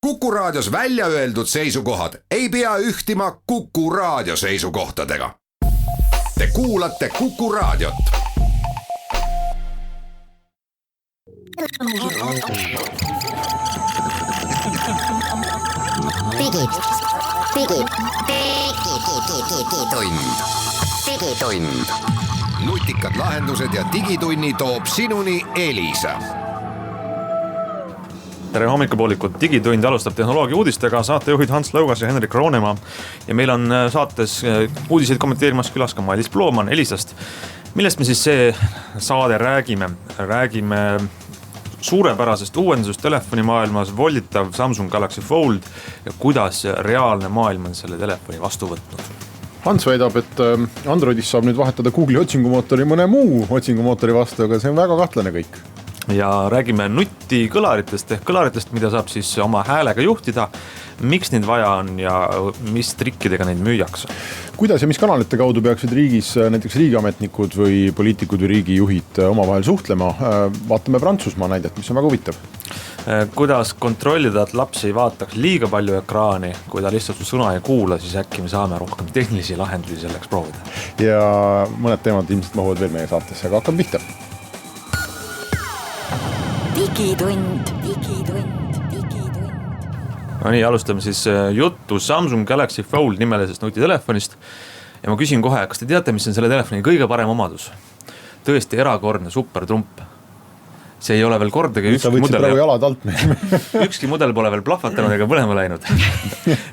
Kuku Raadios välja öeldud seisukohad ei pea ühtima Kuku Raadio seisukohtadega. Te kuulate Kuku Raadiot. Digitund. Nutikad lahendused ja digitunni toob sinuni Elisa. Tere hommikupoolikut, digitund alustab tehnoloogia uudistega, saatejuhid Hans Lõugas ja Henrik Roonemaa. Ja meil on saates uudiseid kommenteerimas külas ka Mailis Plooman Elisast. Millest me siis see saade räägime? Räägime suurepärasest uuendusest telefonimaailmas, volditav Samsung Galaxy Fold ja kuidas reaalne maailm on selle telefoni vastu võtnud. Hans väidab, et Androidis saab nüüd vahetada Google'i otsingumootori mõne muu otsingumootori vastu, aga see on väga kahtlane kõik. Ja räägime nutikõlaritest ehk kõlaritest, mida saab siis oma häälega juhtida, miks neid vaja on ja mis trikkidega neid müüakse. Kuidas ja mis kanalite kaudu peaksid riigis näiteks riigiametnikud või poliitikud või riigijuhid omavahel suhtlema? Vaatame Prantsusmaa näidet, mis on väga huvitav. Kuidas kontrollida, et laps ei vaataks liiga palju ekraani, kui ta lihtsalt sõna ei kuula, siis äkki me saame rohkem tehnilisi lahendusi selleks proovida. Ja mõned teemad ilmselt mahuvad veel meie saatesse, aga hakkab pihta. Digitund. No nii, alustame siis juttu Samsung Galaxy Fold nimelisest nutitelefonist. Ja ma küsin kohe, kas te teate, mis on selle telefoni kõige parem omadus? Tõesti erakordne supertrump. See ei ole veel kordagi ükski mudel pole veel plahvatanud ega põlema läinud.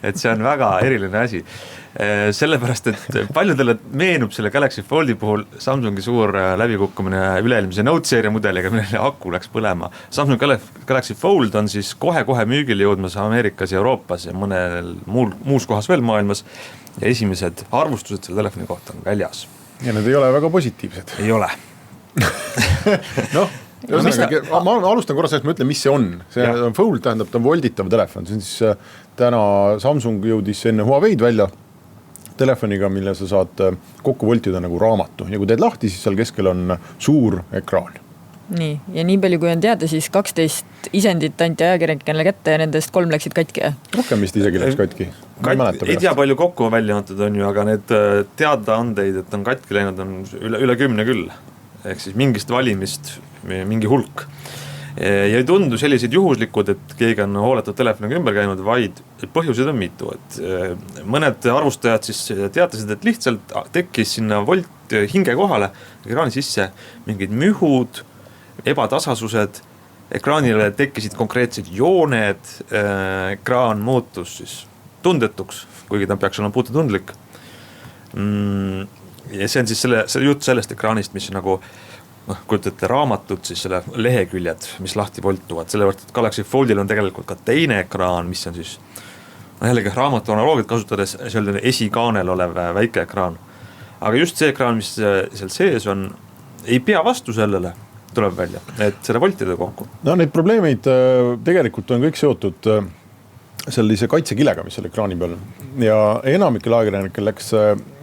Et see on väga eriline asi. Sellepärast, et paljudele meenub selle Galaxy Foldi puhul Samsungi suur läbikukkumine üle-eelmise Note-seeria mudeliga, millele aku läks põlema. Samsung Galaxy Fold on siis kohe müügile jõudmas Ameerikas ja Euroopas ja mõnel muus kohas veel maailmas. Ja esimesed arvustused selle telefoni kohta on väljas. Ja need ei ole väga positiivsed. Ei ole. Ma alustan korra sellest, ma ütlen, mis see on. See on Fold, tähendab, ta on volditav telefon. See on siis täna Samsung jõudis enne Huawei'd välja telefoniga, mille sa saad kokku voltida nagu raamatu. Ja kui teed lahti, siis seal keskel on suur ekraan. Nii, ja nii palju kui on teada, siis 12 isendit anti ajakirjanikele kätte ja nendest 3 läksid katki. Rohkem vist isegi läks katki. Ei tea palju kokku välja antud on ju, aga need teadaandeid, et on katki läinud, on üle 10 küll. Ehk siis mingist valimist mingi hulk. Ja ei tundu sellised juhuslikud, et keegi on hooletud telefoniga ümber käinud, vaid põhjused on mitu. Et mõned arvustajad siis teatasid, et lihtsalt tekkis sinna volt hinge kohale ekraani sisse mingid mühud, ebatasasused, ekraanile tekkisid konkreetsed jooned, ekraan muutus siis tundetuks, kuigi ta peaks olema puututundlik. Ja see on siis selle jutt sellest ekraanist, mis nagu kujutate raamatut, siis selle leheküljed, mis lahti voltuvad. Sellepärast, et Galaxy Foldil on tegelikult ka teine ekraan, mis on siis jällegi raamatu analoogiat kasutades selline esikaanel olev väike ekraan. Aga just see ekraan, mis seal sees on, ei pea vastu sellele, tuleb välja, et seda voltida kokku. No neid probleemeid tegelikult on kõik seotud sellise kaitsekilega, mis selle ekraani peal on. Ja enamikel ajakirjanikel läks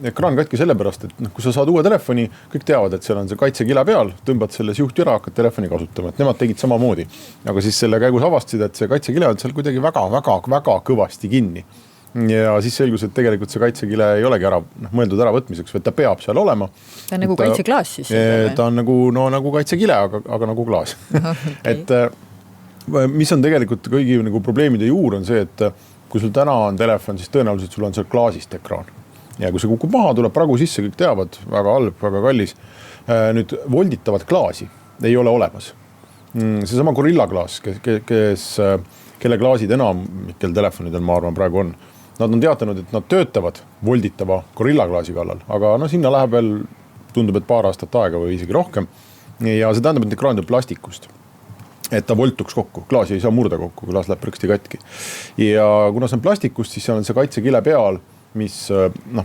ekraan katki sellepärast, et kui sa saad uue telefoni, kõik teavad, et seal on see kaitsekile peal, tõmbad selles juhti ära, hakkad telefoni kasutama, et nemad tegid samamoodi. Aga siis selle käigus avastasid, et see kaitsekile on seal kuidagi väga kõvasti kinni. Ja siis selgus, et tegelikult see kaitsekile ei olegi mõeldud ära võtmiseks, vaid ta peab seal olema. Ta on nagu kaitseklaas siis? Ta on nagu kaitsekile, aga nagu klaas. Okay. Et mis on tegelikult kõigi nagu probleemide juur on see, et kui sul täna on telefon, siis tõenäoliselt sul on seal klaasist ekraan. Ja kui see kukub maha, tuleb pragu sisse, kõik teavad, väga halb, väga kallis. Nüüd volditavat klaasi ei ole olemas. See sama Gorilla klaas, kelle klaasid enamikel telefonidel ma arvan praegu on. Nad on teatanud, et nad töötavad volditava Gorilla klaasi kallal, aga sinna läheb veel, tundub, et paar aastat aega või isegi rohkem. Ja see tähendab, et ekraan tuleb plastikust. Et ta voltuks kokku, klaasi ei saa murda kokku, klaas läheb prõksti katki. Ja kuna see on plastikust, siis seal on see kaitsekile peal, mis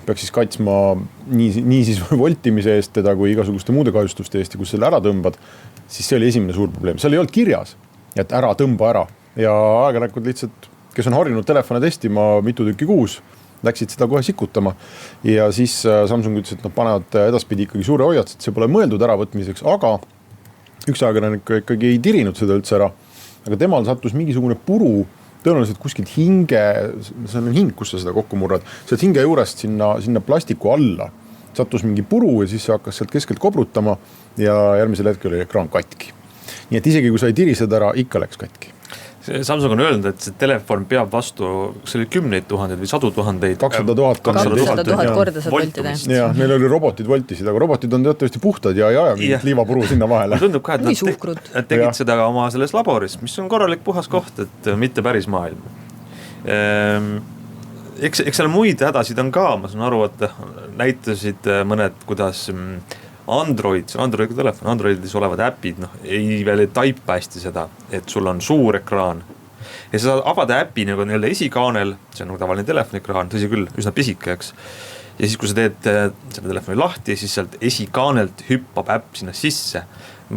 peaks siis kaitsma nii siis voltimise eest teda kui igasuguste muude kahjustuste eest ja kus selle ära tõmbad, siis see oli esimene suur probleem. Seal ei olnud kirjas, et ära tõmba ära. Ja ajakirjanikud lihtsalt, kes on harjunud telefone testima mitu tükki kuus, läksid seda kohe sikutama. Ja siis Samsung ütles, et nad panevad edaspidi ikkagi suure hoiatuse, et see pole mõeldud äravõtmiseks, aga üks ajakirjanik ikkagi ei tirinud seda üldse ära, aga temal sattus mingisugune puru tõenäoliselt kuskilt hinge, see on hing, kus sa seda kokku murrad, sealt hinge juurest sinna plastiku alla sattus mingi puru ja siis see hakkas sealt keskelt kobrutama ja järgmisel hetkel oli ekraan katki. Nii et isegi kui sa ei tiri seda ära, ikka läks katki. Samsung on öelnud, et see telefon peab vastu, kas oli 10 000 või 100 000. 200 000 korda saab voltida. Ja, meil oli robotid voltisid, aga robotid on teatavasti puhtad ja ei aja mingit liivapuru sinna vahele. Tundub ka, et nad tegid seda oma selles laboris, mis on korralik puhas koht, et mitte päris maailm. Eks seal muid hädasid on ka, ma saan aru, et näitasid mõned, kuidas Androidi telefon, Androidis olevad äpid, ei veel taipa hästi seda, et sul on suur ekraan. Ja sa saad avada äpi nagu nii-öelda esikaanel, see on nagu tavaline telefonikraan, tõsi küll, üsna pisike, eks. Ja siis, kui sa teed selle telefoni lahti, siis sealt esikaanelt hüppab äpp sinna sisse.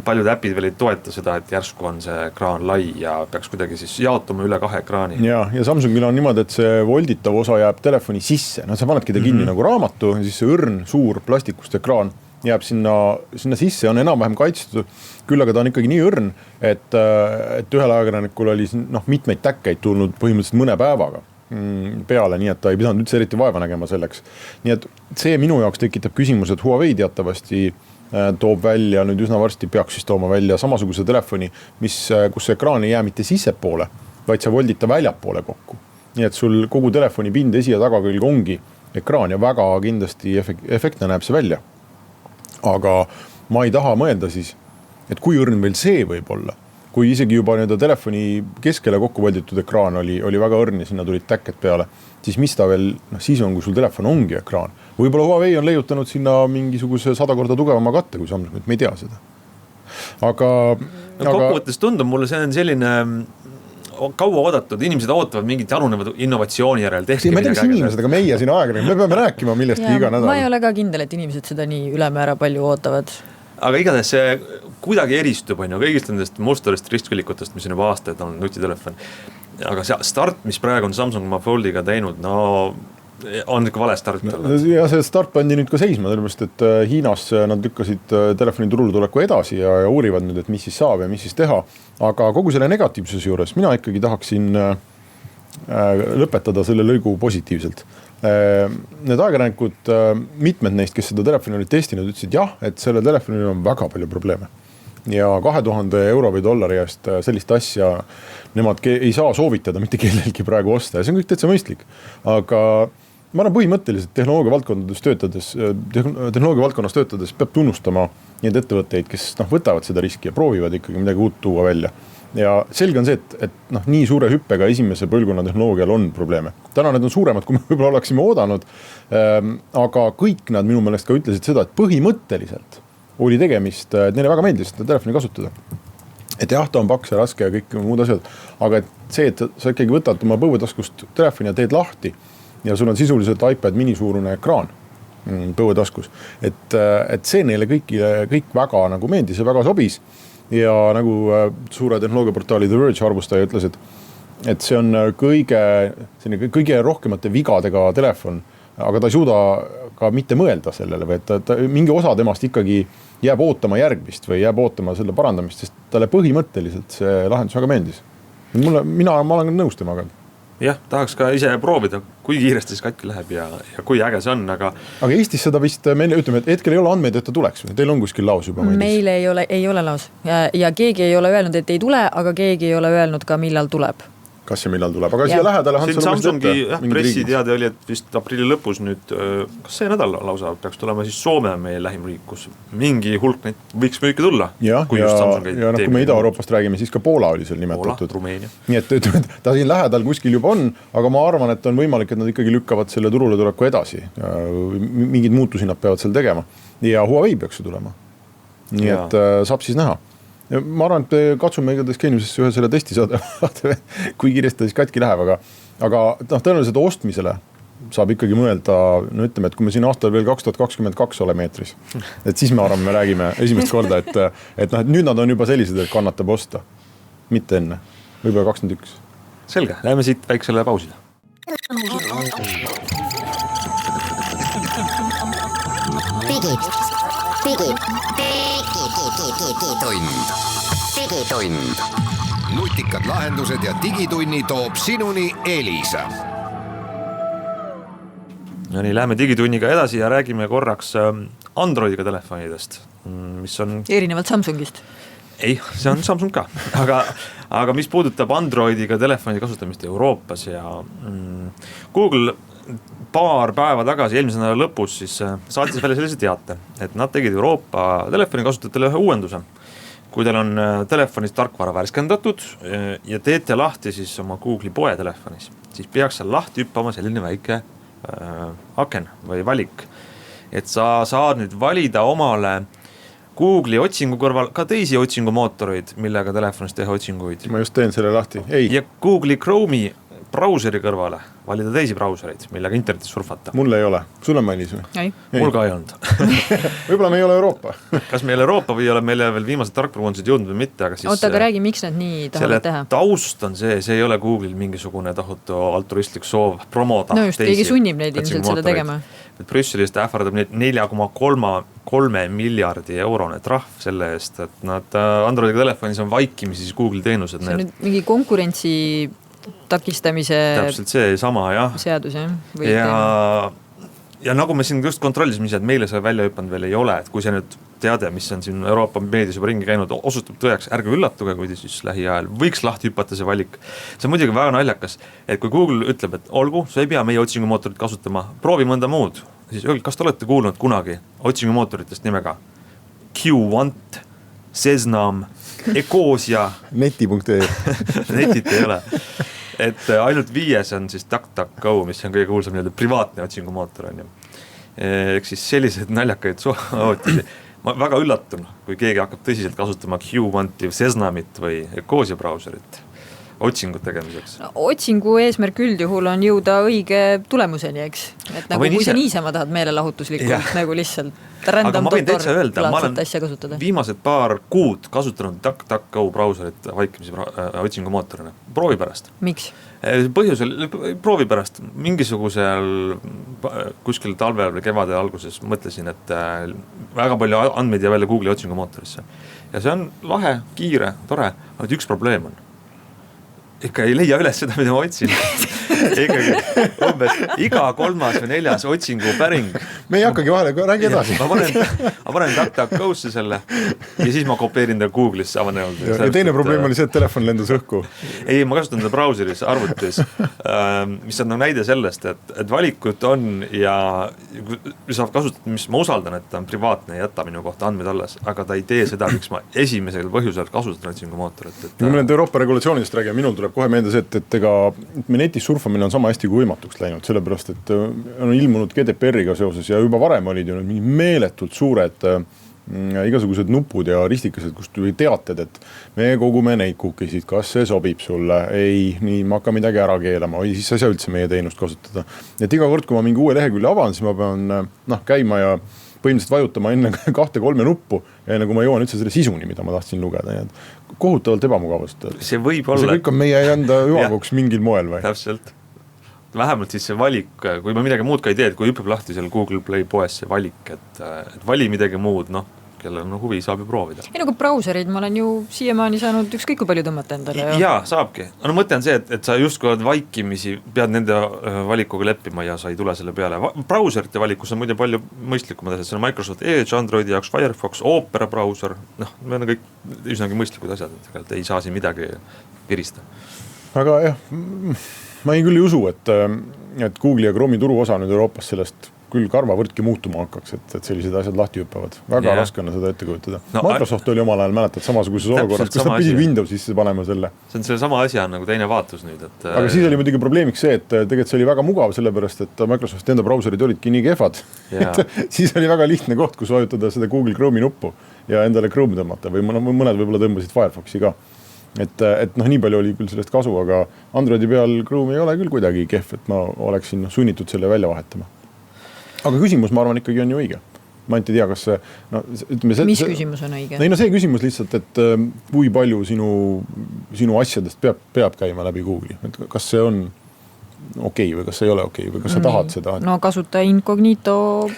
Paljud äpid veel ei toeta seda, et järsku on see ekraan lai ja peaks kuidagi siis jaotuma üle 2 ekraani. Ja Samsungil on niimoodi, et see volditav osa jääb telefoni sisse. Sa panedki ta kinni nagu raamatu ja siis see õrn, suur plastikust ekraan jääb sinna sisse, on enam-vähem kaitstud, küll aga ta on ikkagi nii õrn, et ühel ajakirjanikul oli mitmeid täkkeid tulnud põhimõtteliselt mõne päevaga peale, nii et ta ei pidanud üldse eriti vaeva nägema selleks. Nii et see minu jaoks tekitab küsimus, et Huawei teatavasti toob välja, nüüd üsna varsti peaks siis tooma välja samasuguse telefoni, kus ekraan ei jää mitte sissepoole, vaid sa voldita väljapoole kokku. Nii et sul kogu telefoni pind esi- ja tagakülg ongi ekraan ja väga kindlasti efektne näeb see välja. Aga ma ei taha mõelda siis, et kui õrn veel see võib olla, kui isegi juba telefoni keskele kokku volditud ekraan oli väga õrn ja sinna tulid täkked peale, siis mis ta veel siis on, kui sul telefon ongi ekraan. Võib-olla Huawei on leiutanud sinna mingisuguse 100 korda tugevama katte, kui Samsung, me ei tea seda. Aga kokkuvõttes tundub mulle, see on selline kaua oodatud, inimesed ootavad mingit janunevad innovatsiooni järel. Ma ei tea, mis inimesed, aga meie siin ajakirjanik, me peame rääkima millestki iga nädal. Ma ei ole ka kindel, et inimesed seda nii ülemäära palju ootavad. Aga igatahes see kuidagi eristub on ju kõigist nendest mustarist ristkülikutest, mis on juba aastaid on nutitelefon. Aga see start, mis praegu on Samsung oma Foldiga teinud, on ikka vale start. Ja see start pandi nüüd ka seisma, sellepärast, et Hiinas nad lükkasid telefoni turule tuleku edasi ja uurivad nüüd, et mis siis saab ja mis siis teha. Aga kogu selle negatiivsuse juures mina ikkagi tahaksin lõpetada selle lõigu positiivselt. Need ajakirjanikud, mitmed neist, kes seda telefoni olid testinud, ütlesid jah, et selle telefonil on väga palju probleeme. Ja 2000 euro või dollari eest sellist asja nemad ei saa soovitada mitte kellelgi praegu osta ja see on kõik täitsa mõistlik. Aga ma arvan põhimõtteliselt tehnoloogia valdkonnas töötades peab tunnustama neid ettevõtteid, kes võtavad seda riski ja proovivad ikkagi midagi uut tuua välja. Ja selge on see, et nii suure hüppega esimese põlvkonna tehnoloogial on probleeme. Täna need on suuremad, kui me võib-olla oleksime oodanud, aga kõik nad minu meelest ka ütlesid seda, et põhimõtteliselt oli tegemist, et neile väga meeldis seda telefoni kasutada. Et jah, ta on paks ja raske ja kõik muud asjad, aga see, et sa ikkagi võtad oma põuetaskust telefoni ja teed lahti ja sul on sisuliselt iPad minisuurune ekraan põuetaskus, et see neile kõik väga nagu meeldis ja väga sobis ja nagu suure tehnoloogiaportaali The Verge arvustaja ütles, et see on kõige rohkemate vigadega telefon, aga ta ei suuda ka mitte mõelda sellele või et mingi osa temast ikkagi jääb ootama järgmist või jääb ootama selle parandamist, sest talle põhimõtteliselt see lahendus väga meeldis. Ma olen nõus temaga. Jah, tahaks ka ise proovida, kui kiiresti see katki läheb ja kui äge see on, aga Eestis seda vist meile ütleme, et hetkel ei ole andmeid, et ta tuleks või? Teil on kuskil laus juba? Meil ei ole laus ja keegi ei ole öelnud, et ei tule, aga keegi ei ole öelnud ka, millal tuleb. Kas ja millal tuleb, aga siia lähedale Samsungi pressiteade oli, et vist aprilli lõpus nüüd, kas see nädal lausa peaks tulema siis Soome meie lähim riik, kus mingi hulk neid võiks müüki tulla. Ja kui me Ida-Euroopast räägime, siis ka Poola oli seal nimetatud. Rumeenia. Nii et ta siin lähedal kuskil juba on, aga ma arvan, et on võimalik, et nad ikkagi lükkavad selle turule tuleku edasi. Mingid muutusi nad peavad seal tegema ja Huawei peaks tulema. Nii et saab siis näha. Ma arvan, et katsume igatahes Geeniusesse ühe selle testi saada, kui kiiresti siis katki läheb, aga tõenäoliselt ostmisele saab ikkagi mõelda, ütleme, et kui me siin aastal veel 2022 oleme eetris, et siis me arvan, me räägime esimest korda, et nüüd nad on juba sellised, et kannatab osta, mitte enne, võib-olla 21. Selge, läheme siit väiksele pausile. Digitund. nutikad lahendused ja digitunni toob sinuni Elisa. No nii, läheme digitunniga edasi ja räägime korraks Androidiga telefonidest, mis on... Erinevalt Samsungist. Ei, see on Samsung ka, aga mis puudutab Androidiga telefonide kasutamist Euroopas ja Google paar päeva tagasi, eelmise nädala lõpus, siis saatis välja sellise teate, et nad tegid Euroopa telefoni kasutajatele ühe uuenduse. Kui teil on telefonis tarkvara värskendatud ja teete lahti siis oma Google'i poe telefonis, siis peaks seal lahti hüppama selline väike aken või valik, et sa saad nüüd valida omale Google'i otsingu kõrval ka teisi otsingumootoreid, millega telefonis teha otsinguid. Ma just teen selle lahti. Ei. Ja Google'i Chrome'i brauseri kõrvale valida teisi brausereid, millega internetis surfata. Mul ei ole. Sulle mainis või? Ei. Mul ka ei olnud. Võib-olla me ei ole Euroopa. Kas me ei ole Euroopa või ei ole meile veel viimased tarkvarauuendused jõudnud või mitte, aga siis... Oota, aga räägi, miks nad nii tahavad teha? Selle taust on see ei ole Google'il mingisugune tahutu altruistlik soov promoda. No just, keegi sunnib neid ilmselt seda tegema. Brüsselist ähvardab neid 4,3 miljardi eurone trahv selle eest, et nad Androidiga telefonis on vaikimisi siis Google'i teenused. See on nüüd mingi konkurentsi takistamise täpselt see sama, jah. Seadus, jah? Ja nagu me siin just kontrollisime ise, et meile see välja hüpanud veel ei ole, et kui see nüüd teade, mis on siin Euroopa meedias juba ringi käinud, osutub tõeks, ärge üllatuge, kui siis lähiajal võiks lahti hüpata see valik. See on muidugi väga naljakas, et kui Google ütleb, et olgu, sa ei pea meie otsingumootorit kasutama, proovi mõnda muud, siis öelge, kas te olete kuulnud kunagi otsingumootoritest nimega Qwant, Seznam, Ecosia. Neti.ee. Netit ei ole. Et ainult 5 on siis DuckDuckGo, mis on kõige kuulsam privaatne otsingumootor. Ehk siis sellised naljakaid soovitusi. Ma väga üllatun, kui keegi hakkab tõsiselt kasutama Qwanti, Seznamit või Ecosia brauserit otsingut tegemiseks. No, otsingu eesmärk üldjuhul on jõuda õige tulemuseni, eks? Et nagu kui sa niisama tahad meelelahutuslikult nagu lihtsalt random doktor laadset asja kasutada. Viimased paar kuud kasutanud DuckDuckGo brauserit vaikimisi otsingumootorina. Proovi pärast. Miks? Põhjusel, proovi pärast. Mingisugusel kuskil talvel või kevade alguses mõtlesin, et väga palju andmeid ja välja Google'i otsingumootorisse. Ja see on lahe, kiire, tore, aga üks probleem on. Ikka ei leia üles seda, mida ma otsin. Ikkagi umbes iga 3. või 4. otsingu päring. Me ei hakkagi vahele, räägi edasi. Ma panen DuckDuckGo'sse selle ja siis ma kopeerin ta Google'isse avanenud. Ja teine probleem oli see, et telefon lendas õhku. Ei, ma kasutan ta brauseris, arvutis, mis on näide sellest, et valikut on ja saab kasutada, mis ma usaldan, et ta on privaatne ja jätta minu kohta andmeid alles, aga ta ei tee seda, miks ma esimesel põhjusel kasutan otsingumootorit. Kui me need Euroopa regulatsioonidest räägime, minul tuleb kohe meelde see, et ega netis surfamine on sama hästi kui võimatuks läinud, sellepärast, et on ilmunud GDPR-iga seoses ja juba varem olid ju mingi meeletult suured igasugused nupud ja ristikesed, kust tuli teated, et me kogume neid kukisid, kas see sobib sulle, ei, nii ma hakka midagi ära keelama, või siis sa ei saa üldse meie teenust kasutada. Et iga kord, kui ma mingi uue lehekülje avan, siis ma pean käima ja põhimõtteliselt vajutama enne 2-3 nuppu ja enne kui ma jõuan üldse selle sisuni, mida ma tahtsin lugeda. Kohutavalt ebamugavust. See võib olla. See kõik on meie enda hüvanguks mingil moel või? Täpselt. Vähemalt siis see valik, kui ma midagi muud ka ei tee, et kui hüppab lahti seal Google Play poes see valik, et vali midagi muud, kellel on huvi, saab ju proovida. Ei nagu brauserid ma olen ju siiamaani saanud ükskõik kui palju tõmmata endale. Jaa, saabki. No mõte on see, et sa justkui oled vaikimisi, pead nende valikuga leppima ja sa ei tule selle peale. Brauserite valikus on muide palju mõistlikumad asjad. See on Microsoft Edge, Androidi jaoks Firefox, Opera brauser. Me on kõik üsnagi mõistlikud asjad, et ei saa siin midagi pirista. Aga jah, ma ei küll ei usu, et Google ja Chrome'i turuosa nüüd Euroopas sellest küll karvavõrdki muutuma hakkaks, et sellised asjad lahti hüppavad. Väga raske on seda ette kujutada. Microsoft oli omal ajal, mäletad, samasuguses olukorras, kus ta pidi Windowsisse panema selle. See on selle sama asja nagu teine vaatus nüüd. Aga siis oli muidugi probleemiks see, et tegelikult see oli väga mugav, sellepärast, et Microsofti enda brauserid olidki nii kehvad. Siis oli väga lihtne koht, kus vajutada seda Google Chrome'i nuppu ja endale Chrome tõmmata või mõned võib-olla tõmbasid Firefoxi ka. Et nii palju oli küll sellest kasu, aga Androidi peal Chrome ei ole küll kuidagi kehv, et ma oleksin sunnitud selle välja vahetama. Aga küsimus, ma arvan, ikkagi on ju õige. Ma ei tea, kas see... Mis küsimus on õige? See küsimus lihtsalt, et kui palju sinu asjadest peab käima läbi Google'i. Kas see on okei või kas see ei ole okei või kas sa tahad seda? No kasuta incognito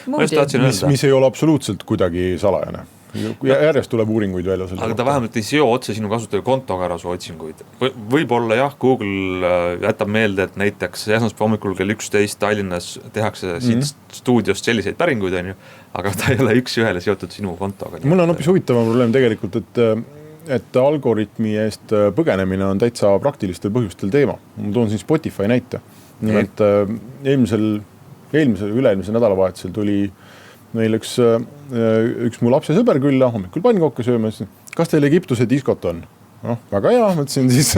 moodi. Mis ei ole absoluutselt kuidagi salajane. järjest tuleb uuringuid välja. Aga ta vähemalt ei seo otse sinu kasutajakontoga ära su otsinguid. Võib-olla jah, Google jätab meelde, et näiteks esmaspäeva hommikul kell 11 Tallinnas tehakse siit stuudiost selliseid päringuid, on ju, aga ta ei ole üks ühele seotud sinu kontoga. Mul on hoopis huvitavam probleem tegelikult, et algoritmi eest põgenemine on täitsa praktilistel põhjustel teema. Ma toon siin Spotify näite. Nimelt üle-eelmisel nädalavahetusel tuli meil üks mu lapse sõber külla, hommikul pannkooke sööma, kas teil Egiptuse diskot on? Väga hea, mõtlesin siis,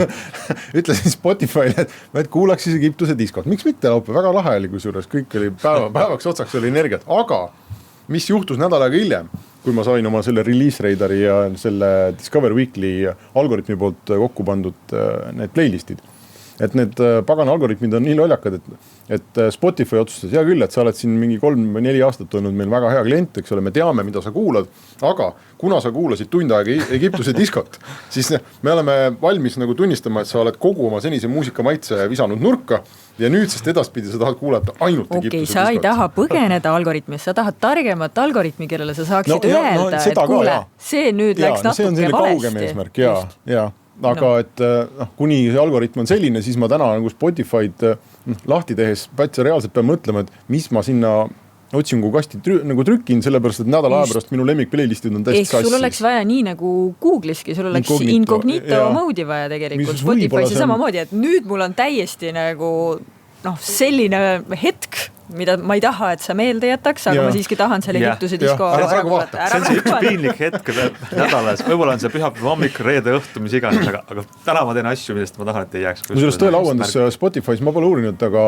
ütlesin Spotify'le, et kuulaks siis Egiptuse diskot. Miks mitte laupäev? Väga lahe oli kusjuures, kõik oli päevaks otsaks oli energiat. Aga mis juhtus nädal aega hiljem, kui ma sain oma selle Release Radari ja selle Discover Weekly algoritmi poolt kokku pandud need playlistid. Et need pagana algoritmid on nii loljakad, et Spotify otsustas, hea küll, et sa oled siin mingi 3 või 4 aastat olnud meil väga hea klient, eks ole, me teame, mida sa kuulad, aga kuna sa kuulasid tund aega Egiptuse diskot, siis me oleme valmis nagu tunnistama, et sa oled kogu oma senise muusika-maitse visanud nurka ja nüüd sest edaspidi sa tahad kuulata ainult Egiptuse diskot. Sa ei taha põgeneda algoritmist, sa tahad targemat algoritmi, kellele sa saaksid öelda, et kuule, see nüüd läks natuke valesti. Aga et kuni see algoritm on selline, siis ma täna nagu Spotify'd lahti tehes pätsa reaalselt pean mõtlema, et mis ma sinna otsingukasti nagu trükin, sellepärast, et nädala aja pärast minu lemmik playlistid on täiesti sassis. Sul oleks vaja nii nagu Google'iski, sul oleks incognito mode'i vaja tegelikult Spotify'si samamoodi, et nüüd mul on täiesti nagu selline hetk, mida ma ei taha, et sa meelde jätaks, aga ma siiski tahan selle Egiptuse disko ära kuulata. See on see üks piinlik hetk nädalas, võib-olla on see pühapäeva hommik, reede õhtu, mis iganes, aga täna ma teen asju, millest ma tahan, et ei jääks. Sellest tõele auandes Spotify's ma pole uurinud, aga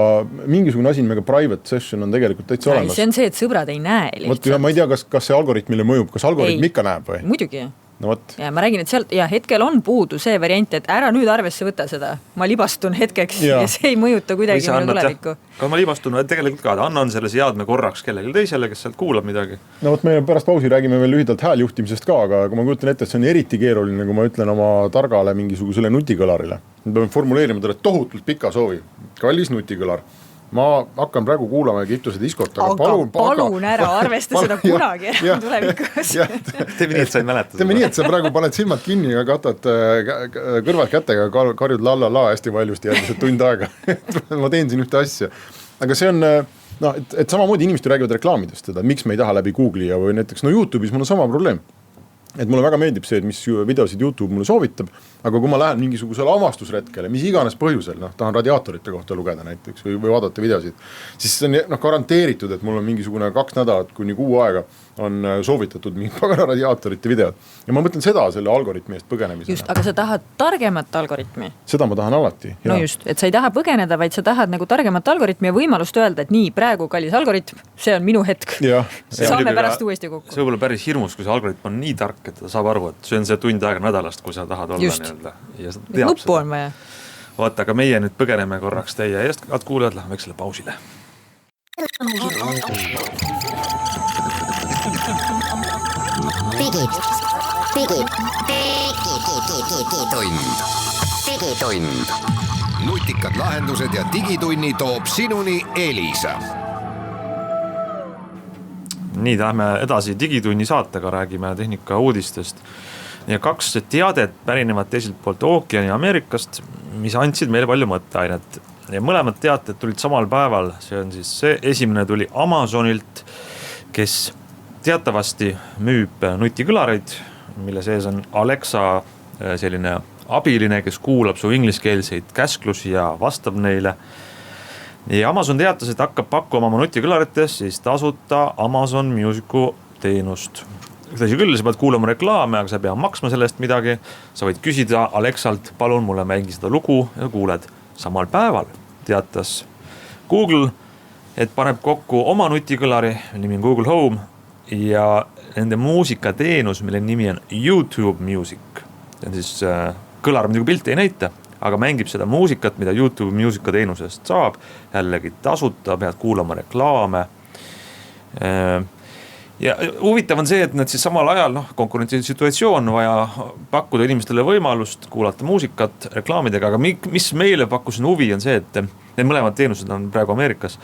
mingisugune asi nimega private session on tegelikult täitsa olemas. See on see, et sõbrad ei näe lihtsalt. Ma ei tea, kas see algoritmile mõjub, kas algoritm ikka näeb või? Muidugi. Ja ma räägin, et sealt hetkel on puudu see variant, et ära nüüd arvesse võtta seda. Ma libastun hetkeks ja see ei mõjuta kuidagi minu tulevikku. Aga ma libastun tegelikult ka, annan selle seadme korraks kellelegi teisele, kes sealt kuulab midagi. Me pärast pausi räägime veel lühidalt hääljuhtimisest ka, aga kui ma kujutan ette, et see on eriti keeruline, kui ma ütlen oma targale mingisugusele nutikõlarile. Me peame formuleerima talle tohutult pika soovi. Kallis nutikõlar. Ma hakkan praegu kuulama Egiptuse diskot, aga palun ära arvesta seda kunagi tulevikus. Teeme nii, et sa ei mäleta. Teeme nii, et sa praegu paned silmad kinni ja katad kõrvad kätega, karjud la hästi valjusti järgmised tund aega. Ma teen siin ühte asja. Aga see on, et samamoodi inimesed räägivad reklaamidest seda, miks me ei taha läbi Google'i ja või näiteks YouTube'is mul on sama probleem. Et mulle väga meeldib see, et mis videosid YouTube mulle soovitab, aga kui ma lähen mingisugusele avastusretkele, mis iganes põhjusel, tahan radiaatorite kohta lugeda näiteks või vaadata videosid, siis see on garanteeritud, et mul on mingisugune 2 nädalat kuni 6 aega on soovitatud mingi pagana radiaatorite videod. Ja ma mõtlen seda selle algoritmi eest põgenemisena. Just, aga sa tahad targemat algoritmi. Seda ma tahan alati. No just, et sa ei taha põgeneda, vaid sa tahad nagu targemat algoritmi ja võimalust öelda, et nii, praegu kallis algoritm, see on minu hetk. Saame pärast uuesti kokku. See võib olla päris hirmus, kui see algoritm on nii tark, et ta saab aru, et see on see tund aega nädalast, kui sa tahad olla nii-öelda. Ja nuppu on vaja. Vaata, aga meie nüüd põgeneme korraks teie eest, kuulajad, läheme selle pausile. Digitund. Nutikad lahendused ja digitunni toob sinuni Elisa. Nii, lähme edasi digitunni saatega, räägime tehnika uudistest. Ja 2 teadet pärinevad teiselt poolt ookeani Ameerikast, mis andsid meile palju mõtteainet. Ja mõlemad teated tulid samal päeval, see on siis see, esimene tuli Amazonilt, kes teatavasti müüb nutikõlareid, mille sees on Alexa selline abiline, kes kuulab su ingliskeelseid käsklusi ja vastab neile. Ja Amazon teatas, et hakkab pakkuma oma nutikõlarites siis tasuta Amazon Musicu teenust. Tõsi küll, sa pead kuulama reklaame, aga sa pea maksma sellest midagi. Sa võid küsida Alexalt, palun mulle mängi seda lugu ja kuuled. Samal päeval teatas Google, et paneb kokku oma nutikõlari, nimi on Google Home, ja nende muusikateenus, mille nimi on YouTube Music. See on siis kõlar, mida pilti ei näita, aga mängib seda muusikat, mida YouTube muusikateenusest saab. Jällegi tasuta, pead kuulama reklaame. Ja huvitav on see, et nad siis samal ajal, konkurentsisituatsioon vaja pakkuda inimestele võimalust kuulata muusikat reklaamidega, aga mis meile pakkus huvi on see, et need mõlemad teenused on praegu Ameerikas,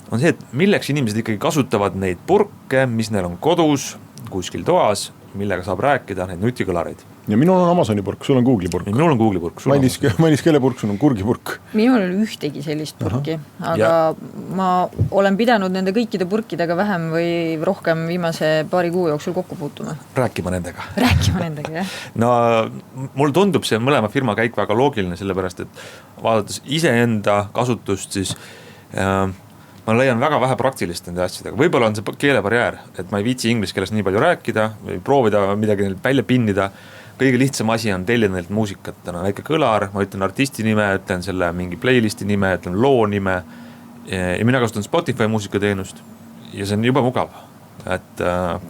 on see, et milleks inimesed ikkagi kasutavad neid purke, mis neil on kodus, kuskil toas, millega saab rääkida, neid nutikõlareid. Ja minul on Amazoni purk, sul on Google'i purk. Minul on Google'i purk. Mailis kelle purk, sul on kurgipurk. Minul ei ole ühtegi sellist purki, aga ma olen pidanud nende kõikide purkidega vähem või rohkem viimase paari kuu jooksul kokku puutuma. Rääkima nendega, jah. No mul tundub see mõlema firma käik väga loogiline, sellepärast, et vaadates iseenda kasutust, siis ma leian väga vähe praktilist nende asjadega. Võib-olla on see keelebarjäär, et ma ei viitsi inglise keeles nii palju rääkida või proovida midagi välja pinnida. Kõige lihtsam asi on tellida neilt muusikat. On väike kõlar, ma ütlen artisti nime, ütlen selle mingi playlisti nime, ütlen loo nime. Ja mina kasutan Spotify muusikateenust ja see on juba mugav. Et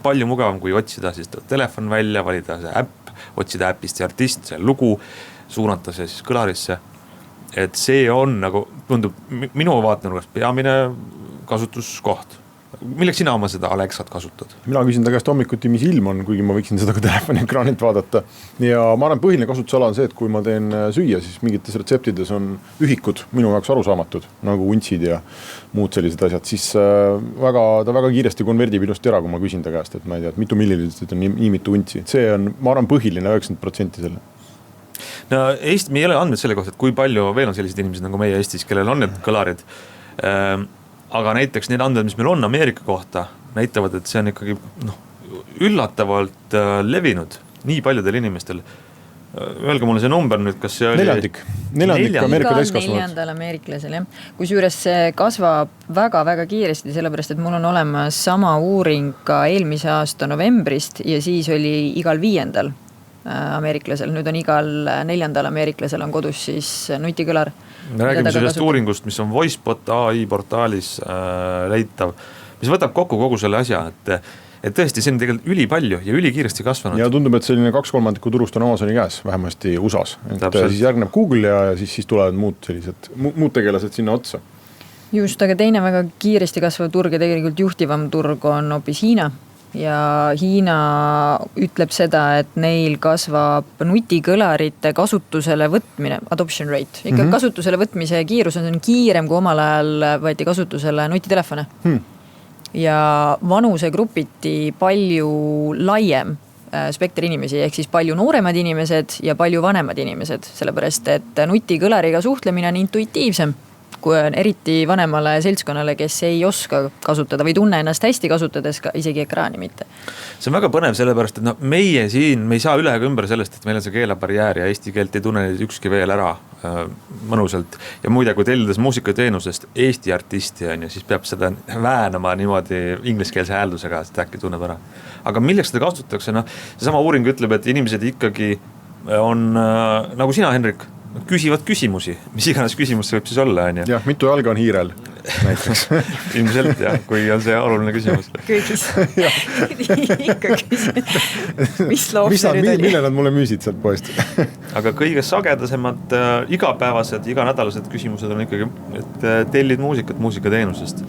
palju mugavam, kui otsida siis telefon välja, valida see äpp, otsida äpist see artist, see lugu, suunata see siis kõlarisse. Et see on nagu tundub minu vaatenurgast peamine kasutuskoht. Milleks sina oma seda Alexat kasutad? Mina küsin ta käest hommikuti, mis ilm on, kuigi ma võiksin seda ka telefoni ekraanilt vaadata. Ja ma arvan, põhiline kasutusala on see, et kui ma teen süüa, siis mingites retseptides on ühikud minu jaoks arusaamatud, nagu untsid ja muud sellised asjad. Siis ta väga kiiresti konverdib ilusti ära, kui ma küsin ta käest, et ma ei tea, et mitu milliliitrit on nii mitu untsi. See on, ma arvan, põhiline 90% selle. No Eesti, me ei ole andmed selle kohta, et kui palju veel on sellised inimesed nagu meie Eestis, kellel on need kõlarid. Aga näiteks need andmed, mis meil on Ameerika kohta, näitavad, et see on ikkagi üllatavalt levinud nii paljudel inimestel. Öelge mulle see number nüüd, kas see oli... Neljandik Ameerika täiskasvanud. Neljandal ameeriklasel, jah. Kusjuures see kasvab väga-väga kiiresti, sellepärast, et mul on olemas sama uuring ka eelmise aasta novembrist ja siis oli igal 5. ameeriklasel. Nüüd on igal 4. ameeriklasel on kodus siis nutikõlar. Me räägime sellest uuringust, mis on VoiceBot AI portaalis leitav, mis võtab kokku kogu selle asja, et tõesti see on tegelikult ülipalju ja ülikiiresti kasvanud. Ja tundub, et selline 2/3 turust on Amazoni käes, vähemasti USAs. Siis järgneb Google ja siis tulevad muud tegelased sinna otsa. Just, aga teine väga kiiresti kasvav turg ja tegelikult juhtivam turg on hoopis Hiina. Ja Hiina ütleb seda, et neil kasvab nutikõlarite kasutusele võtmine, adoption rate. Ikka kasutusele võtmise kiirus on kiirem, kui omal ajal võeti kasutusele nutitelefone. Ja vanusegrupiti palju laiem spekter inimesi, ehk siis palju nooremad inimesed ja palju vanemad inimesed, sellepärast, et nutikõlariga suhtlemine on intuitiivsem, kui on eriti vanemale seltskonnale, kes ei oska kasutada või tunne ennast hästi kasutades ka isegi ekraani mitte. See on väga põnev sellepärast, et meie siin, me ei saa üle ega ümber sellest, et meil on see keelebarjäär ja eesti keelt ei tunne ükski veel ära mõnusalt. Ja muide, kui tellides muusikateenusest Eesti artisti on, siis peab seda väänama niimoodi ingliskeelse hääldusega, et äkki tunneb ära. Aga milleks seda kasutatakse? See sama uuring ütleb, et inimesed ikkagi on nagu sina, Henrik, küsivad küsimusi, mis iganes küsimus see võib siis olla, on ju. Jah, mitu jalga on hiirel näiteks. Ilmselt jah, kui on see oluline küsimus. Kõigis. Ikka küsimus. Mis loob see nüüd oli? Mille nad mulle müüsid sealt poest? Aga kõige sagedasemad igapäevased, iganädalased küsimused on ikkagi, et tellid muusikateenusest.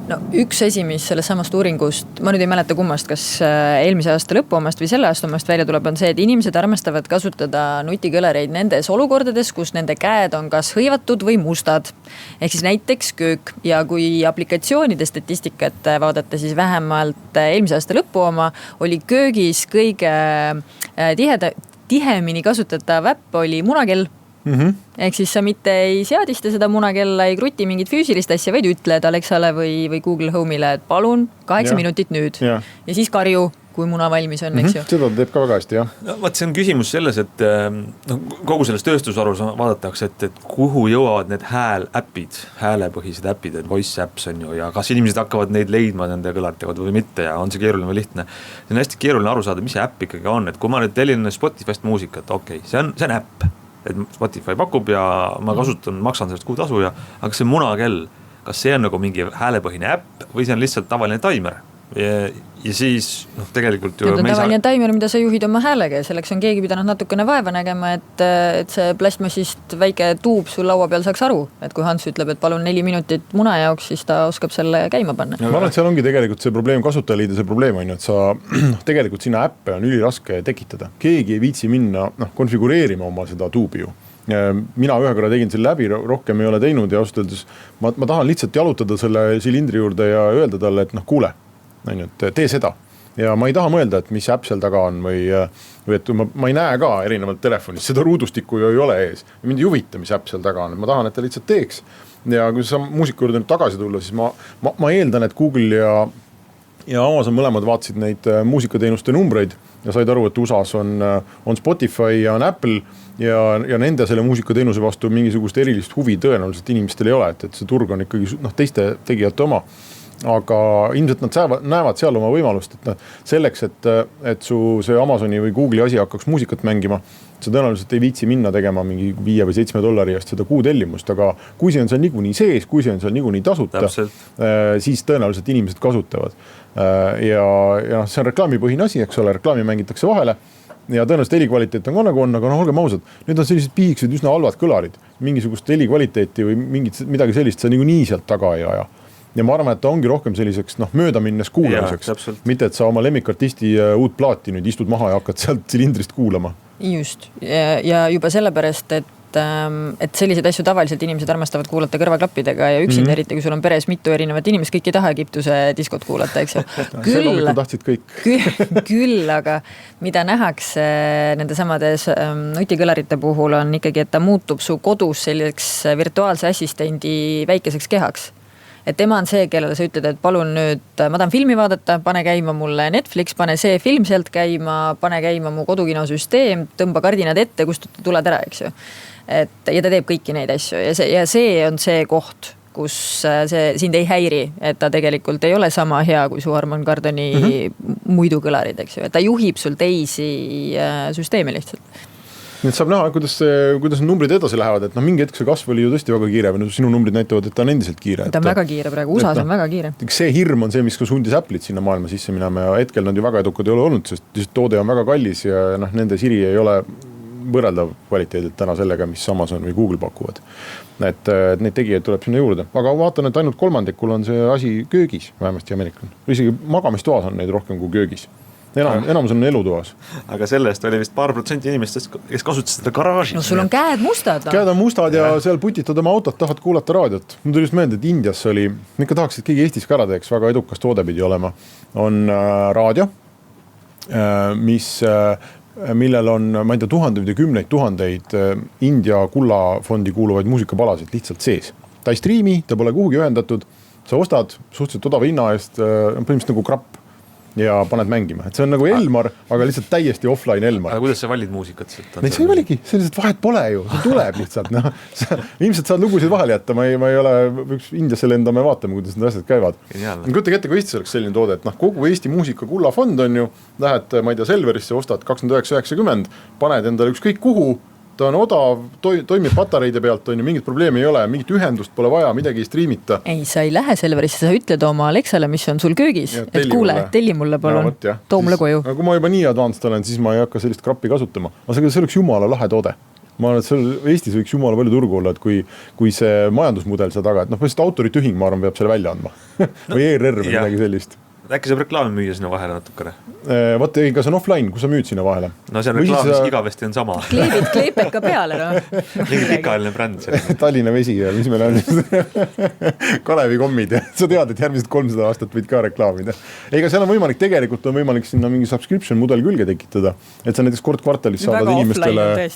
No üks asi, mis sellest samast uuringust, ma nüüd ei mäleta kummast, kas eelmise aasta lõpu omast või selle aasta omast välja tuleb, on see, et inimesed armastavad kasutada nutikõlareid nendes olukordades, kus nende käed on kas hõivatud või mustad. Ehk siis näiteks köök ja kui aplikatsioonide statistikat vaadata, siis vähemalt eelmise aasta lõpu oma oli köögis kõige tihemini kasutatav äpp oli munakell. Ehk siis sa mitte ei seadista seda munakella, ei kruti mingit füüsilist asja, vaid ütled Alexale või Google Home'ile, et palun 8 minutit nüüd. Ja siis karju, kui muna valmis on, eks ju. Seda teeb ka väga hästi, jah. No, see on küsimus selles, et kogu selles tööstusarus vaadatakse, et kuhu jõuavad need häälepõhised äpid, et voice apps on ju, ja kas inimesed hakkavad neid leidma nende kõlartega või mitte ja on see keeruline või lihtne. See on hästi keeruline aru saada, mis see äpp ikkagi on, et kui ma nüüd tellin Spotify'st muusikat, okei, see on äpp. Et Spotify pakub ja ma maksan sellest kuutasu aga see munakell, kas see on nagu mingi häälepõhine äpp või see on lihtsalt tavaline taimer ja siis tegelikult ju tavaline taimer, mida sa juhid oma häälega ja selleks on keegi pidanud natukene vaeva nägema, et see plastmassist väike tuub sul laua peal saaks aru, et kui Hans ütleb, et palun 4 minutit muna jaoks, siis ta oskab selle käima panna. Ma arvan, et seal ongi tegelikult see probleem, kasutajaliide see probleem on ju, et sa tegelikult sinna äppe on üliraske tekitada. Keegi ei viitsi minna konfigureerima oma seda tuubi ju. Mina ühe korra tegin selle läbi, rohkem ei ole teinud ja ausalt öeldes ma tahan lihtsalt jalutada selle silindri juurde ja öelda talle, et kuule, tee seda. ja ma ei taha mõelda, et mis äpp seal taga on või et ma ei näe ka erinevalt telefonist, seda ruudustikku ju ei ole ees. Mind ei huvita, mis äpp seal taga on, ma tahan, et ta lihtsalt teeks. Ja kui sa muusika juurde nüüd tagasi tulla, siis ma eeldan, et Google ja Amazon mõlemad vaatasid neid muusikateenuste numbreid ja said aru, et USAs on Spotify ja on Apple ja nende selle muusikateenuse vastu mingisugust erilist huvi tõenäoliselt inimestel ei ole, et see turg on ikkagi teiste tegijate oma. Aga ilmselt nad näevad seal oma võimalust, et selleks, et su see Amazoni või Google'i asi hakkaks muusikat mängima, sa tõenäoliselt ei viitsi minna tegema mingi $5 või $7 eest seda kuutellimust, aga kui see on seal niikuinii sees, kui see on seal niikuinii tasuta, siis tõenäoliselt inimesed kasutavad. Ja see on reklaamipõhine asi, eks ole, reklaami mängitakse vahele ja tõenäoliselt helikvaliteet on ka nagu on, aga olgem ausad, need on sellised piiksed üsna halvad kõlarid, mingisugust helikvaliteeti või midagi sellist sa niikuinii sealt taga ei aja. Ja ma arvan, et ta ongi rohkem selliseks mööda minnes kuulamiseks, mitte et sa oma lemmikartisti uut plaati nüüd istud maha ja hakkad sealt silindrist kuulama. Just, ja juba sellepärast, et selliseid asju tavaliselt inimesed armastavad kuulata kõrvaklappidega ja üksinda eriti, kui sul on peres mitu erinevat inimest, kõik ei taha Egiptuse diskot kuulata, eks ju. Küll, aga mida nähakse nende samades nutikõlarite puhul on ikkagi, et ta muutub su kodus selliseks virtuaalse assistendi väikeseks kehaks. Et tema on see, kellele sa ütled, et palun nüüd, ma tahan filmi vaadata, pane käima mulle Netflix, pane see film sealt käima, pane käima mu kodukinosüsteem, tõmba kardinad ette, kustuta tuled ära, eks ju. Ja ta teeb kõiki neid asju ja see on see koht, kus see sind ei häiri, et ta tegelikult ei ole sama hea kui su Harman Kardoni muidu kõlarid, eks ju. Et ta juhib sul teisi süsteemi lihtsalt. Nüüd saab näha, kuidas numbrid edasi lähevad, et mingi hetk see kasv oli ju tõesti väga kiire, või sinu numbrid näitavad, et ta on endiselt kiire. Ta on väga kiire praegu, USAs on väga kiire. See hirm on see, mis ka sundis Apple'it sinna maailma sisse minema ja hetkel nad ju väga edukad ei ole olnud, sest toode on väga kallis ja nende Siri ei ole võrreldav kvaliteedilt täna sellega, mis Amazon või Google pakuvad. Et neid tegijaid tuleb sinna juurde. Aga vaatan, et ainult 3% on see asi köögis, vähemasti Ameerikan. Isegi magamistoas on neid rohkem kui köögis. Enamus on elutoas. Aga sellest oli vist paar protsenti inimestest, kes kasutasid seda garaažis. No sul on käed mustad. Käed on mustad ja seal putitad oma autot, tahad kuulata raadiot. Mul tuli just meelde, et Indias oli, ikka tahaks, et keegi Eestis ka ära teeks, väga edukas toode pidi olema. On raadio, millel on, ma ei tea, tuhandeid ja kümneid tuhandeid India kullafondi kuuluvaid muusikapalasid lihtsalt sees. Ta ei striimi, ta pole kuhugi ühendatud, sa ostad suhteliselt odava hinna eest, põhimõtteliselt nagu krapp ja paned mängima. Et see on nagu Elmar, aga lihtsalt täiesti offline Elmar. Aga kuidas sa valid muusikat? Neid sa ei valigi, sellised vahet pole ju, see tuleb lihtsalt. Ilmselt saad lugusid vahel jätta, ma ei ole üks Indiasse lendame ja vaatame, kuidas need asjad käivad. Kujutage ette, kui Eestis oleks selline toode, et kogu Eesti muusika kullafond on ju, lähed, ma ei tea, Selverisse, ostad 29,90, paned endale ükskõik kuhu, ta on odav, toimib patareide pealt, on ju, mingit probleemi ei ole, mingit ühendust pole vaja, midagi ei striimita. Ei, sa ei lähe Selverisse, sa ütled oma Alexale, mis on sul köögis, et kuule, telli mulle palun, too mulle koju. Kui ma juba nii advanced olen, siis ma ei hakka sellist krappi kasutama. Aga see oleks jumala lahe toode. Ma arvan, et Eestis võiks jumala palju turgu olla, et kui see majandusmudel seda taga, et põhimõtteliselt autoritühing, ma arvan, peab selle välja andma. Või ERR või midagi sellist. Äkki saab reklaami müüa sinna vahele natukene? Vaata, ega see on offline, kui sa müüd sinna vahele. No see on reklaamis igavesti on sama. Kleeped ka peale, no. Mingi pikaajaline bränd. Tallinna vesi ja mis meil on Kalevi kommid. Sa tead, et järgmised 300 aastat võid ka reklaamida. Ega seal on võimalik, tegelikult on võimalik sinna mingi subscription mudel külge tekitada. Et sa näiteks kord kvartalis saadad inimestele.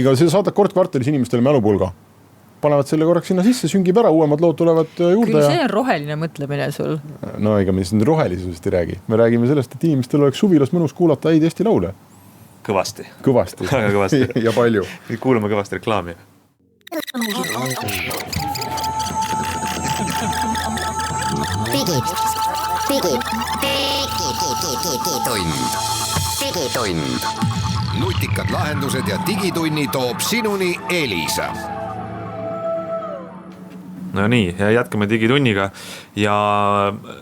Ega sa saadad kord kvartalis inimestele mälupulga. Panevad selle korraks sinna sisse, süngib ära, uuemad lood tulevad juurde. Küll see on roheline mõtlemine sul. No ega me siin rohelisusest ei räägi. Me räägime sellest, et inimestel oleks suvilas mõnus kuulata häid Eesti laule. Kõvasti. Väga kõvasti. Ja palju. Kuulame kõvasti reklaami. Digitund. Nutikad lahendused ja digitunni toob sinuni Elisa. No nii, jätkame digitunniga ja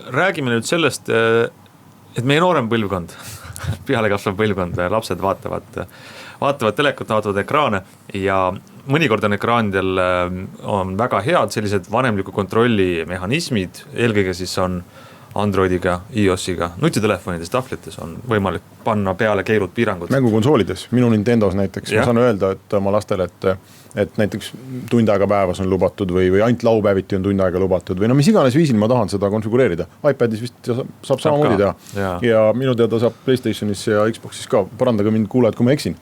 räägime nüüd sellest, et meie noorem põlvkond, pealekasvav põlvkond, lapsed vaatavad telekut, vaatavad ekraane ja mõnikord on ekraanidel on väga head sellised vanemliku kontrolli mehhanismid, eelkõige siis on Androidiga, iOS-iga, nutitelefonides, tahvlites on võimalik panna peale keerud piirangud. Mängukonsoolides, minu Nintendos näiteks, ma saan öelda, et oma lastele, et näiteks tund aega päevas on lubatud või ainult laupäeviti on tund aega lubatud või no mis iganes viisil ma tahan seda konfigureerida. iPadis vist saab samamoodi teha ja minu teada saab PlayStationis ja Xboxis ka, parandage mind kuulajad, kui ma eksin.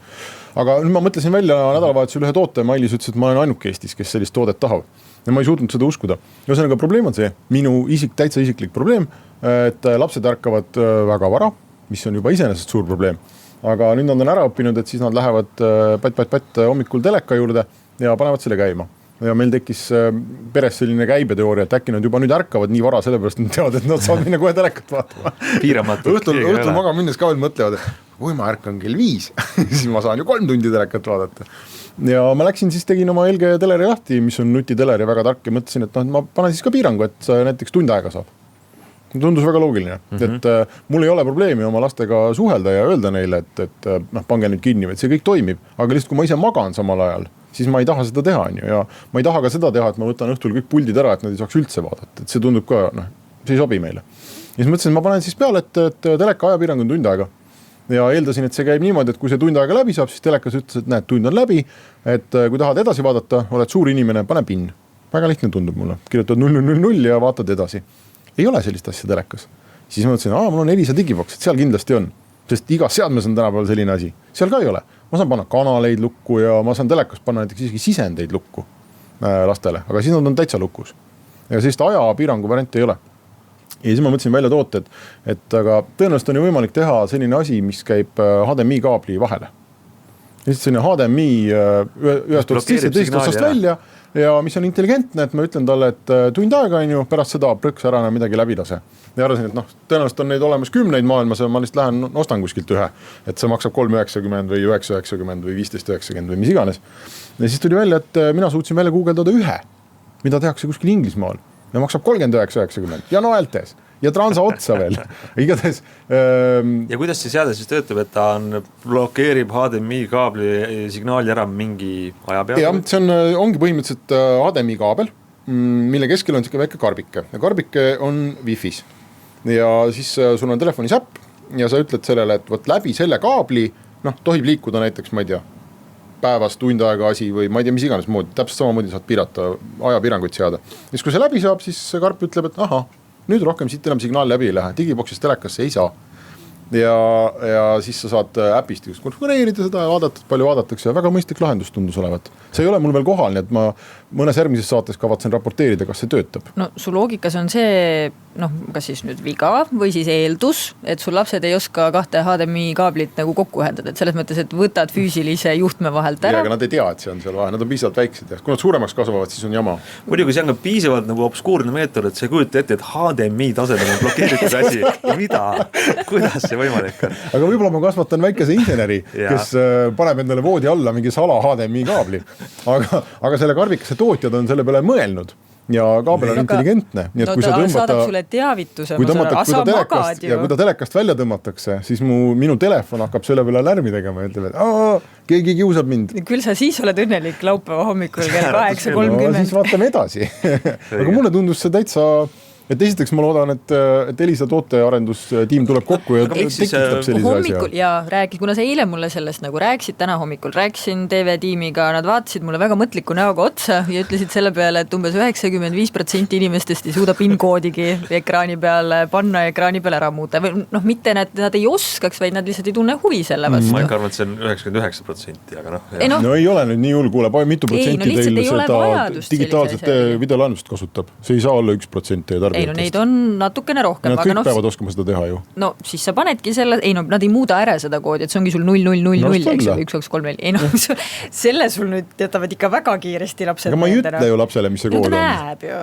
Aga nüüd ma mõtlesin välja nädalavahetusel ühe toote, Mailis ütles, et ma olen ainuke Eestis, kes sellist toodet tahab. Ja ma ei suutnud seda uskuda. Ühesõnaga probleem on see, minu täitsa isiklik probleem, et lapsed ärkavad väga vara, mis on juba iseenesest suur probleem. Aga nüüd nad on ära õppinud, et siis nad lähevad pätt hommikul teleka juurde ja panevad selle käima. Ja meil tekkis peres selline käibeteooria, et äkki nad juba nüüd ärkavad nii vara, sellepärast nad teavad, et nad saavad minna kohe telekat vaatama. Piiramatult. Õhtul maga minnes ka veel mõtlevad, et kui ma ärkan kell 5, siis ma saan ju 3 tundi telekat vaadata. Ja ma läksin siis tegin oma LG teleri lahti, mis on nutiteler ja väga tark ja mõtlesin, et ma panen siis ka piirangu, et näiteks tund aega saab. Tundus väga loogiline, et mul ei ole probleemi oma lastega suhelda ja öelda neile, et pange nüüd kinni, et see kõik toimib, aga lihtsalt kui ma ise magan samal ajal, siis ma ei taha seda teha, ja ma ei taha ka seda teha, et ma võtan õhtul kõik puldid ära, et nad ei saaks üldse vaadata, et see tundub ka, see ei sobi meile. Ja siis mõtlesin, et ma panen siis peale, et teleka ajapiirang on tund aega. Ja eeldasin, et see käib niimoodi, et kui see tund aega läbi saab, siis telekas ütles, et näed, tund on läbi, et kui tahad edasi vaadata, oled suur inimene, pane PIN. Väga lihtne tundub mulle. Kirjutad 000 ja vaatad edasi. Ei ole sellist asja telekas. Siis ma mõtlesin, mul on Elisa digibox, et seal kindlasti on. Sest igas seadmes on tänapäeval selline asi. Seal ka ei ole. Ma saan panna kanaleid lukku ja ma saan telekas panna näiteks isegi sisendeid lukku lastele, aga siis nad on täitsa lukus. Ja sellist ajapiirangu varianti ei ole. Ja siis ma mõtlesin välja toote, et aga tõenäoliselt on ju võimalik teha selline asi, mis käib HDMI kaabli vahele. Lihtsalt selline HDMI ühest otsast sisse, teisest otsast välja ja mis on intelligentne, et ma ütlen talle, et tund aega on ju, pärast seda prõks ära midagi läbi lase. Ja arvasin, et tõenäoliselt on neid olemas 10 maailmas ja ma lihtsalt lähen ostan kuskilt ühe, et see maksab 3,90 või 9,90 või 15,90 või mis iganes. Ja siis tuli välja, et mina suutsin välja guugeldada ühe, mida tehakse kuskil Inglismaal. Ja maksab 39,90 ja noeltes ja transa otsa veel. Igatahes, ja kuidas see seade siis töötab, et ta blokeerib HDMI kaabli signaali ära mingi aja peale? Jah, see ongi põhimõtteliselt HDMI kaabel, mille keskel on siuke väike karbike. Ja karbike on Wi-Fi's. Ja siis sul on telefonis äpp ja sa ütled sellele, et võt läbi selle kaabli, tohib liikuda näiteks, ma ei tea, päevas tund aega asi või ma ei tea, mis iganes moodi, täpselt samamoodi saad piirata ajapiiranguid seada. Ja kui see läbi saab, siis karp ütleb, et nüüd rohkem siit enam signaal läbi ei lähe, digiboxist telekasse ei saa. Ja siis sa saad äpist konfigureerida seda ja vaadata, palju vaadatakse ja väga mõistlik lahendus tundus olevat. See ei ole mul veel kohal, nii et ma mõnes järgmises saates kavatsen raporteerida, kas see töötab. No su loogikas on see, kas siis nüüd viga või siis eeldus, et sul lapsed ei oska 2 HDMI kaablit nagu kokku ühendada, et selles mõttes, et võtad füüsilise juhtme vahelt ära. Ja, aga nad ei tea, et see on seal vahe, nad on piisavalt väiksed ja kui nad suuremaks kasvavad, siis on jama. Muidugi see on ka piisavalt nagu obskuurne meetod, et see kujuta ette, et HDMI tasemel on blokeeritud asi. Mida? Kuidas see võimalik on? Aga võib-olla ma kasvatan väikese inseneri, kes paneb endale voodi alla mingi sala HDMI kaabli. Aga selle karbikese tootjad on selle peale mõelnud ja kaabel on intelligentne. Nii et kui ta saadab sulle teavituse, kui ta telekast välja tõmmatakse, siis minu telefon hakkab selle peale lärmi tegema ja ütleb, et keegi kiusab mind. Küll sa siis oled õnnelik laupäeva hommikul kell 8:30. Siis vaatame edasi. Aga mulle tundus see täitsa. Et esiteks ma loodan, et Elisa tootearendustiim tuleb kokku ja tekitab sellise asja. Ja rääkis, kuna sa eile mulle sellest nagu rääkisid, täna hommikul rääkisin TV-tiimiga, nad vaatasid mulle väga mõtliku näoga otsa ja ütlesid selle peale, et umbes 95% inimestest ei suuda PIN-koodigi ekraani peale panna ja ekraani peale ära muuta. Mitte nad ei oskaks, vaid nad lihtsalt ei tunne huvi selle vastu. Ma ikka arvan, et see on 99%, aga No ei ole nüüd nii hull, kuule, mitu protsenti teil seda digitaalset videolaenust kasutab. See ei saa olla 1% ja ei, neid on natukene rohkem. Nad kõik peavad oskama seda teha ju. No siis sa panedki selle, nad ei muuda ära seda koodi, et see ongi sul 0,0,0,0, eks ju, 1, 2, 3, 4. Selle sul nüüd teatavad ikka väga kiiresti lapsed. Aga ma ei ütle ju lapsele, mis see kood on. Näeb ju.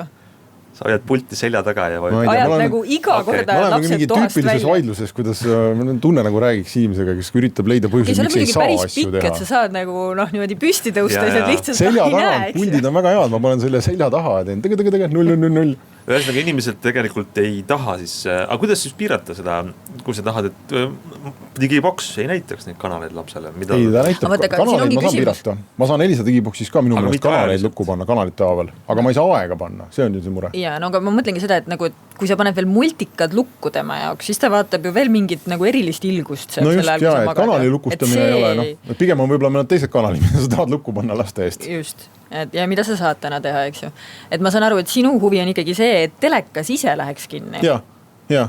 Sa hoiad pulti selja taga ja ajad nagu iga korda lapsed tohast välja. Vaidluses, kuidas tunne nagu räägiks inimesega, kes üritab leida põhjus, miks ei saa asju teha. Et sa saad nagu niimoodi püsti tõusta ja lihtsalt selja taga, puldid on väga head, ma panen selle selja taha ja teen 0,0,0. ühesõnaga inimesed tegelikult ei taha siis, aga kuidas siis piirata seda, kui sa tahad, et digiboks ei näitaks neid kanaleid lapsele? Ei, ta näitab, kanaleid ma saan piirata. Ma saan Elisa digiboksis ka minu meelest kanaleid lukku panna, kanalite haavel, aga ma ei saa aega panna, see on ju see mure. Ja, no aga ma mõtlengi seda, et nagu, et kui sa paned veel multikad lukku tema jaoks, siis ta vaatab ju veel mingit nagu erilist ilgust. No just, jaa, et kanali lukustamine ei ole, no. Pigem on võib-olla mõned teised kanalid, mida sa tahad lukku panna laste eest. Just. Ja mida sa saad täna teha, eks ju. Et ma saan aru, et sinu huvi on ikkagi see, et telekas ise läheks kinni. Ja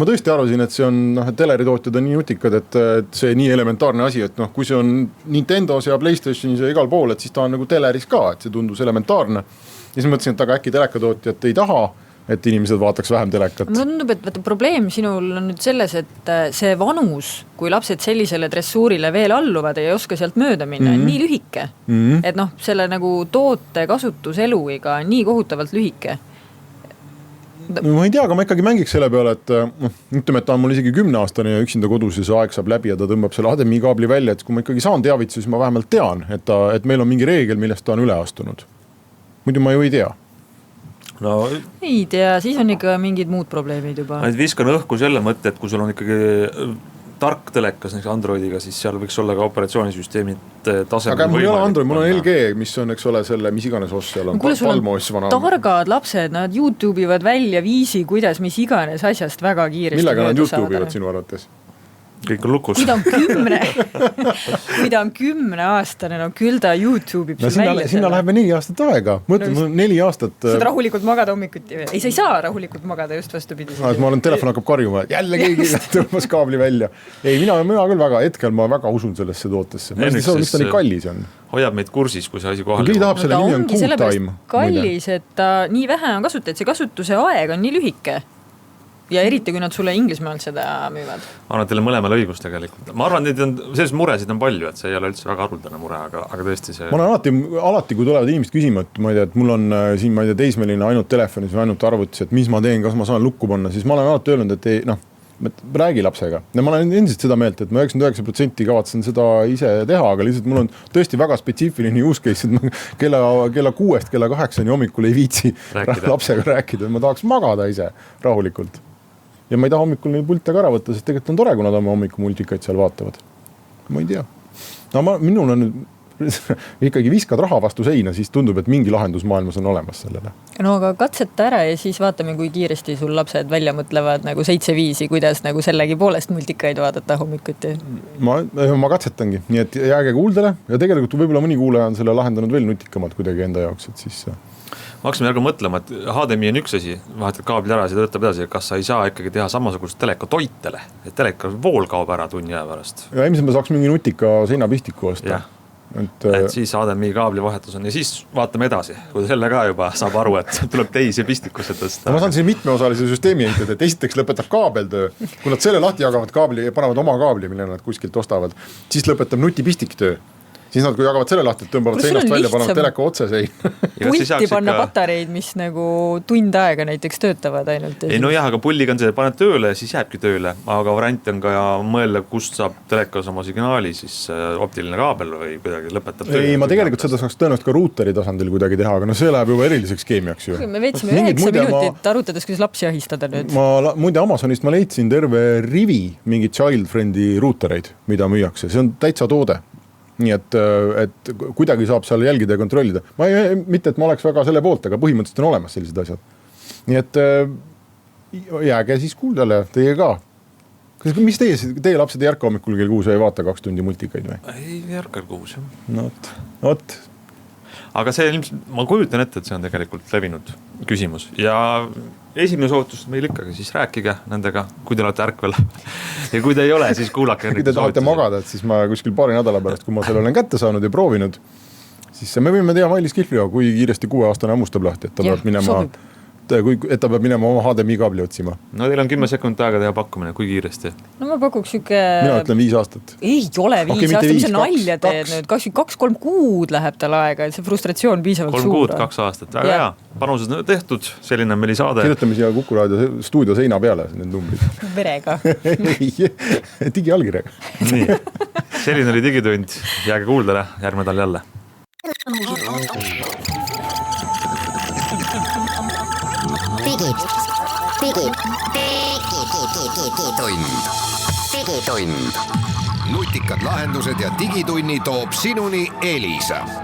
ma tõesti arvasin, et see on, et teleritootjad on nii nutikad, et see nii elementaarne asi, et kui see on Nintendos ja PlayStationis ja igal pool, et siis ta on nagu teleris ka, et see tundus elementaarne. Ja siis mõtlesin, et aga äkki telekatootjad ei taha, et inimesed vaataks vähem telekat. Mulle tundub, et probleem sinul on nüüd selles, et see vanus, kui lapsed sellisele dressuurile veel alluvad ja ei oska sealt mööda minna, on nii lühike. Et selle nagu toote kasutuselu nii kohutavalt lühike. Ma ei tea, aga ma ikkagi mängiks selle peale, et ütleme, et ta on mul isegi 10-aastane ja üksinda kodus ja see aeg saab läbi ja ta tõmbab selle HDMI kaabli välja, et kui ma ikkagi saan teavitsi, siis ma vähemalt tean, et meil on mingi reegel, millest ta on üle astunud. Muidu ma ju ei tea. No, ei tea, siis on ikka mingid muud probleemid juba. Ma viskan õhku selle mõtte, et kui sul on ikkagi tark telekas näiteks Androidiga, siis seal võiks olla ka operatsioonisüsteemid tasemel. Aga mul ei ole Android, mul on LG, mis on, eks ole, selle, mis iganes os seal on. Kuule, sul on targad lapsed, nad YouTube ivad välja viisi, kuidas mis iganes asjast väga kiiresti. Millega nad YouTube ivad sinu arvates? Kõik on lukus. Kui ta on 10-aastane, no küll ta YouTube'ib välja. Sinna läheb 4 aastat aega. Mõtle, 4 aastat. Saad rahulikult magada hommikuti. Ei, sa ei saa rahulikult magada just vastupidi. Ma olen telefon hakkab karjuma, et jälle keegi tõmbas kaabli välja. Ei, mina küll väga, hetkel ma väga usun sellesse tootesse. Ma ei saa, mis ta nii kallis on. Hoiab meid kursis, kui see asi kohal. Kõi tahab selle nimi on QTime. Kallis, et ta nii vähe on kasutatud, see kasutuse aeg on nii lühike. Ja eriti, kui nad sulle Inglismaalt seda müüvad. Annan teile mõlemal õigus tegelikult. Ma arvan, et selles muresid on palju, et see ei ole üldse väga haruldane mure, aga tõesti see... Ma olen alati, kui tulevad inimesed küsima, et ma ei tea, et mul on siin, ma ei tea, teismeline ainult telefonis või ainult arvutis, et mis ma teen, kas ma saan lukku panna, siis ma olen alati öelnud, et ei, räägi lapsega. Ja ma olen endiselt seda meelt, et ma 99% kavatsen seda ise teha, aga lihtsalt mul on tõesti väga spetsiifiline use case, et ma kella 6, kella 8 hommikul ei viitsi lapsega rääkida, ma tahaks magada ise rahulikult. Ja ma ei taha hommikul neid pulte ka ära võtta, sest tegelikult on tore, kui nad oma hommikumultikaid seal vaatavad. Ma ei tea. No minul on ikkagi viskad raha vastu seina, siis tundub, et mingi lahendus maailmas on olemas sellele. No aga katseta ära ja siis vaatame, kui kiiresti sul lapsed välja mõtlevad nagu 7 viisi, kuidas nagu sellegi poolest multikaid vaadata hommikuti. Ma katsetangi, nii et jääge kuuldele ja tegelikult võib-olla mõni kuulaja on selle lahendanud veel nutikamad kuidagi enda jaoks, et siis... Ma hakkasime järgu mõtlema, et HDMI on üks asi, vahetad kaabli ära ja see töötab edasi, kas sa ei saa ikkagi teha samasugust teleka toitele, et teleka vool kaob ära tunni aja pärast. Ja ilmselt ma saaks mingi nutika seinapistiku osta. Et siis HDMI kaabli vahetus on ja siis vaatame edasi, kui selle ka juba saab aru, et tuleb teisi pistikusse tõsta. Ma saan siin mitmeosalise süsteemi ehitada, et esiteks lõpetab kaabeltöö, kui nad selle lahti jagavad kaabli ja panevad oma kaabli, mille nad kuskilt ostavad, siis lõpetab nutipistiktöö. Siis nad, kui jagavad selle lahti, tõmbavad seinast välja, panevad teleka otse sein. Pulti panna patareid, mis nagu tund aega näiteks töötavad ainult. Ei no jah, aga pulliga on see, paned tööle ja siis jääbki tööle. Aga variant on ka mõelda, kust saab telekas oma signaali, siis optiline kaabel või kuidagi lõpetab töö. Ei, ma tegelikult seda saaks tõenäoliselt ka ruuteri tasandil kuidagi teha, aga no see läheb juba eriliseks keemiaks ju. Me veetsime 9 minutit arutades, kuidas lapsi ahistada nüüd. Muide Amazonist ma leidsin terve rivi mingi child-friendly ruutereid, mida müüakse. See on täitsa toode. Nii et kuidagi saab seal jälgida ja kontrollida. Mitte, et ma oleks väga selle poolt, aga põhimõtteliselt on olemas sellised asjad. Nii et jääge siis kuuldale, teie ka. Mis teie lapsed ei järka hommikul kell 6 ei vaata 2 tundi multikaid või? Ei järka 6, jah. No, oot. Aga see ilmselt, ma kujutan ette, et see on tegelikult levinud küsimus ja esimene soovitus meil ikkagi, siis rääkige nendega, kui te olete ärkvel ja kui te ei ole, siis kuulake. Kui te tahate magada, et siis ma kuskil paari nädala pärast, kui ma selle olen kätte saanud ja proovinud, siis me võime teha Mailis Kihvliga, kui kiiresti 6-aastane hammustab lahti, et ta peab minema... et ta peab minema oma HDMI kaabli otsima. No teil on 10 sekundit aega teha pakkumine, kui kiiresti? No ma pakuks siuke... Mina ütlen 5 aastat. Ei ole 5 aastat, mis on nalja teed nüüd. 2-3 kuud läheb tal aega, et see frustratsioon piisavalt 3 kuud, 2 aastat. Väga hea. Panused on tehtud, selline meil saade. Kirjutame siia Kuku Raadio stuudio seina peale need numbrid. Verega. Ei, digiallkirjaga. Nii, selline oli digitund. Jääge kuuldele, järgmine nädal jälle. digitund. nutikad lahendused ja digitunni toob sinuni Elisa